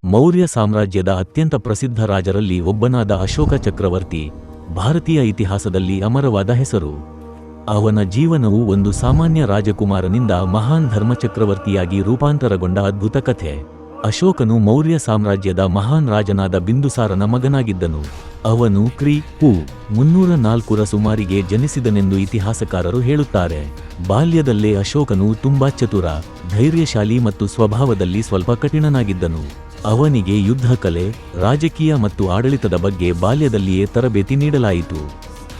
ಮೌರ್ಯ ಸಾಮ್ರಾಜ್ಯದ ಅತ್ಯಂತ ಪ್ರಸಿದ್ಧ ರಾಜರಲ್ಲಿ ಒಬ್ಬನಾದ ಅಶೋಕ ಚಕ್ರವರ್ತಿ ಭಾರತೀಯ ಇತಿಹಾಸದಲ್ಲಿ ಅಮರವಾದ ಹೆಸರು. ಅವನ ಜೀವನವು ಒಂದು ಸಾಮಾನ್ಯ ರಾಜಕುಮಾರನಿಂದ ಮಹಾನ್ ಧರ್ಮಚಕ್ರವರ್ತಿಯಾಗಿ ರೂಪಾಂತರಗೊಂಡ ಅದ್ಭುತ ಕಥೆ. ಅಶೋಕನು ಮೌರ್ಯ ಸಾಮ್ರಾಜ್ಯದ ಮಹಾನ್ ರಾಜನಾದ ಬಿಂದುಸಾರನ ಮಗನಾಗಿದ್ದನು. ಅವನು ಕ್ರಿ.ಪೂ. 304ರ ಸುಮಾರಿಗೆ ಜನಿಸಿದನೆಂದು ಇತಿಹಾಸಕಾರರು ಹೇಳುತ್ತಾರೆ. ಬಾಲ್ಯದಲ್ಲೇ ಅಶೋಕನು ತುಂಬಾ ಚತುರ, ಧೈರ್ಯಶಾಲಿ ಮತ್ತು ಸ್ವಭಾವದಲ್ಲಿ ಸ್ವಲ್ಪ ಕಠಿಣನಾಗಿದ್ದನು. ಅವನಿಗೆ ಯುದ್ಧಕಲೆ, ರಾಜಕೀಯ ಮತ್ತು ಆಡಳಿತದ ಬಗ್ಗೆ ಬಾಲ್ಯದಲ್ಲಿಯೇ ತರಬೇತಿ ನೀಡಲಾಯಿತು.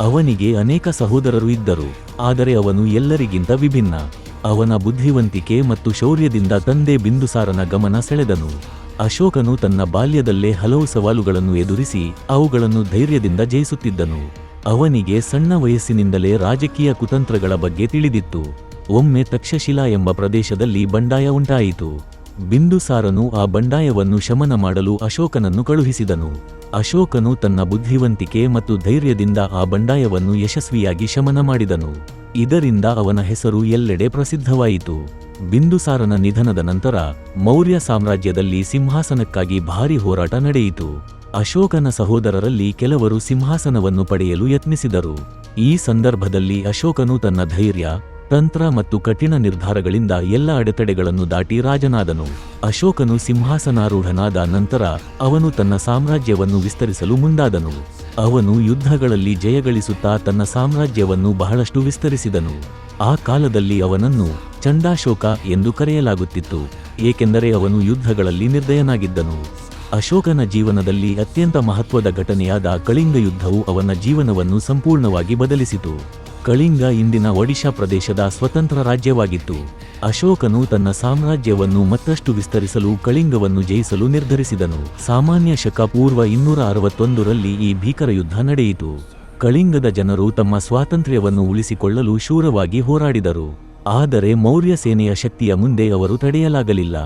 ಅವನಿಗೆ ಅನೇಕ ಸಹೋದರರು ಇದ್ದರು, ಆದರೆ ಅವನು ಎಲ್ಲರಿಗಿಂತ ವಿಭಿನ್ನ. ಅವನ ಬುದ್ಧಿವಂತಿಕೆ ಮತ್ತು ಶೌರ್ಯದಿಂದ ತಂದೆ ಬಿಂದುಸಾರನ ಗಮನ ಸೆಳೆದನು. ಅಶೋಕನು ತನ್ನ ಬಾಲ್ಯದಲ್ಲೇ ಹಲವು ಸವಾಲುಗಳನ್ನು ಎದುರಿಸಿ ಅವುಗಳನ್ನು ಧೈರ್ಯದಿಂದ ಜಯಿಸುತ್ತಿದ್ದನು. ಅವನಿಗೆ ಸಣ್ಣ ವಯಸ್ಸಿನಿಂದಲೇ ರಾಜಕೀಯ ಕುತಂತ್ರಗಳ ಬಗ್ಗೆ ತಿಳಿದಿತ್ತು. ಒಮ್ಮೆ ತಕ್ಷಶಿಲಾ ಎಂಬ ಪ್ರದೇಶದಲ್ಲಿ ಬಂಡಾಯ ಉಂಟಾಯಿತು. ಬಿಂದುಸಾರನು ಆ ಬಂಡಾಯವನ್ನು ಶಮನ ಮಾಡಲು ಅಶೋಕನನ್ನು ಕಳುಹಿಸಿದನು. ಅಶೋಕನು ತನ್ನ ಬುದ್ಧಿವಂತಿಕೆ ಮತ್ತು ಧೈರ್ಯದಿಂದ ಆ ಬಂಡಾಯವನ್ನು ಯಶಸ್ವಿಯಾಗಿ ಶಮನ ಮಾಡಿದನು. ಇದರಿಂದ ಅವನ ಹೆಸರು ಎಲ್ಲೆಡೆ ಪ್ರಸಿದ್ಧವಾಯಿತು. ಬಿಂದುಸಾರನ ನಿಧನದ ನಂತರ ಮೌರ್ಯ ಸಾಮ್ರಾಜ್ಯದಲ್ಲಿ ಸಿಂಹಾಸನಕ್ಕಾಗಿ ಭಾರಿ ಹೋರಾಟ ನಡೆಯಿತು. ಅಶೋಕನ ಸಹೋದರರಲ್ಲಿ ಕೆಲವರು ಸಿಂಹಾಸನವನ್ನು ಪಡೆಯಲು ಯತ್ನಿಸಿದರು. ಈ ಸಂದರ್ಭದಲ್ಲಿ ಅಶೋಕನು ತನ್ನ ಧೈರ್ಯ, ತಂತ್ರ ಮತ್ತು ಕಠಿಣ ನಿರ್ಧಾರಗಳಿಂದ ಎಲ್ಲ ಅಡೆತಡೆಗಳನ್ನು ದಾಟಿ ರಾಜನಾದನು. ಅಶೋಕನು ಸಿಂಹಾಸನಾರೂಢನಾದ ನಂತರ ಅವನು ತನ್ನ ಸಾಮ್ರಾಜ್ಯವನ್ನು ವಿಸ್ತರಿಸಲು ಮುಂದಾದನು. ಅವನು ಯುದ್ಧಗಳಲ್ಲಿ ಜಯಗಳಿಸುತ್ತಾ ತನ್ನ ಸಾಮ್ರಾಜ್ಯವನ್ನು ಬಹಳಷ್ಟು ವಿಸ್ತರಿಸಿದನು. ಆ ಕಾಲದಲ್ಲಿ ಅವನನ್ನು ಚಂಡಾಶೋಕ ಎಂದು ಕರೆಯಲಾಗುತ್ತಿತ್ತು, ಏಕೆಂದರೆ ಅವನು ಯುದ್ಧಗಳಲ್ಲಿ ನಿರ್ದಯನಾಗಿದ್ದನು. ಅಶೋಕನ ಜೀವನದಲ್ಲಿ ಅತ್ಯಂತ ಮಹತ್ವದ ಘಟನೆಯಾದ ಕಳಿಂಗ ಯುದ್ಧವು ಅವನ ಜೀವನವನ್ನು ಸಂಪೂರ್ಣವಾಗಿ ಬದಲಿಸಿತು. ಕಳಿಂಗ ಇಂದಿನ ಒಡಿಶಾ ಪ್ರದೇಶದ ಸ್ವತಂತ್ರ ರಾಜ್ಯವಾಗಿತ್ತು. ಅಶೋಕನು ತನ್ನ ಸಾಮ್ರಾಜ್ಯವನ್ನು ಮತ್ತಷ್ಟು ವಿಸ್ತರಿಸಲು ಕಳಿಂಗವನ್ನು ಜಯಿಸಲು ನಿರ್ಧರಿಸಿದನು. ಸಾಮಾನ್ಯ ಶಕ ಪೂರ್ವ 261ರಲ್ಲಿ ಈ ಭೀಕರ ಯುದ್ಧ ನಡೆಯಿತು. ಕಳಿಂಗದ ಜನರು ತಮ್ಮ ಸ್ವಾತಂತ್ರ್ಯವನ್ನು ಉಳಿಸಿಕೊಳ್ಳಲು ಶೂರವಾಗಿ ಹೋರಾಡಿದರು, ಆದರೆ ಮೌರ್ಯ ಸೇನೆಯ ಶಕ್ತಿಯ ಮುಂದೆ ಅವರು ತಡೆಯಲಾಗಲಿಲ್ಲ.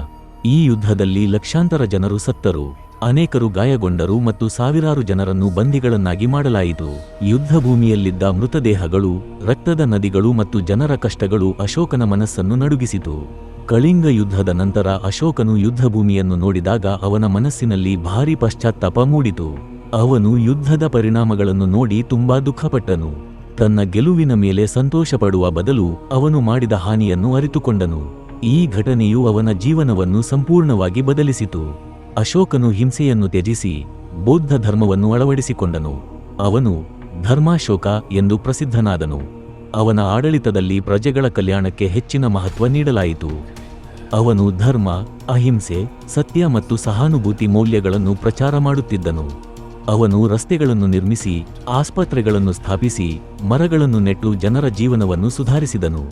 ಈ ಯುದ್ಧದಲ್ಲಿ ಲಕ್ಷಾಂತರ ಜನರು ಸತ್ತರು, ಅನೇಕರು ಗಾಯಗೊಂಡರು ಮತ್ತು ಸಾವಿರಾರು ಜನರನ್ನು ಬಂದಿಗಳನ್ನಾಗಿ ಮಾಡಲಾಯಿತು. ಯುದ್ಧಭೂಮಿಯಲ್ಲಿದ್ದ ಮೃತದೇಹಗಳು, ರಕ್ತದ ನದಿಗಳು ಮತ್ತು ಜನರ ಕಷ್ಟಗಳು ಅಶೋಕನ ಮನಸ್ಸನ್ನು ನಡುಗಿಸಿತು. ಕಳಿಂಗ ಯುದ್ಧದ ನಂತರ ಅಶೋಕನು ಯುದ್ಧಭೂಮಿಯನ್ನು ನೋಡಿದಾಗ ಅವನ ಮನಸ್ಸಿನಲ್ಲಿ ಭಾರೀ ಪಶ್ಚಾತ್ತಾಪ ಮೂಡಿತು. ಅವನು ಯುದ್ಧದ ಪರಿಣಾಮಗಳನ್ನು ನೋಡಿ ತುಂಬಾ ದುಃಖಪಟ್ಟನು. ತನ್ನ ಗೆಲುವಿನ ಮೇಲೆ ಸಂತೋಷಪಡುವ ಬದಲು ಅವನು ಮಾಡಿದ ಹಾನಿಯನ್ನು ಅರಿತುಕೊಂಡನು. ಈ ಘಟನೆಯು ಅವನ ಜೀವನವನ್ನು ಸಂಪೂರ್ಣವಾಗಿ ಬದಲಿಸಿತು. ಅಶೋಕನು ಹಿಂಸೆಯನ್ನು ತ್ಯಜಿಸಿ ಬೌದ್ಧ ಧರ್ಮವನ್ನು ಅಳವಡಿಸಿಕೊಂಡನು. ಅವನು ಧರ್ಮಾಶೋಕ ಎಂದು ಪ್ರಸಿದ್ಧನಾದನು. ಅವನ ಆಡಳಿತದಲ್ಲಿ ಪ್ರಜೆಗಳ ಕಲ್ಯಾಣಕ್ಕೆ ಹೆಚ್ಚಿನ ಮಹತ್ವ ನೀಡಲಾಯಿತು. ಅವನು ಧರ್ಮ, ಅಹಿಂಸೆ, ಸತ್ಯ ಮತ್ತು ಸಹಾನುಭೂತಿ ಮೌಲ್ಯಗಳನ್ನು ಪ್ರಚಾರ ಮಾಡುತ್ತಿದ್ದನು. ಅವನು ರಸ್ತೆಗಳನ್ನು ನಿರ್ಮಿಸಿ, ಆಸ್ಪತ್ರೆಗಳನ್ನು ಸ್ಥಾಪಿಸಿ, ಮರಗಳನ್ನು ನೆಟ್ಟು ಜನರ ಜೀವನವನ್ನು ಸುಧಾರಿಸಿದನು.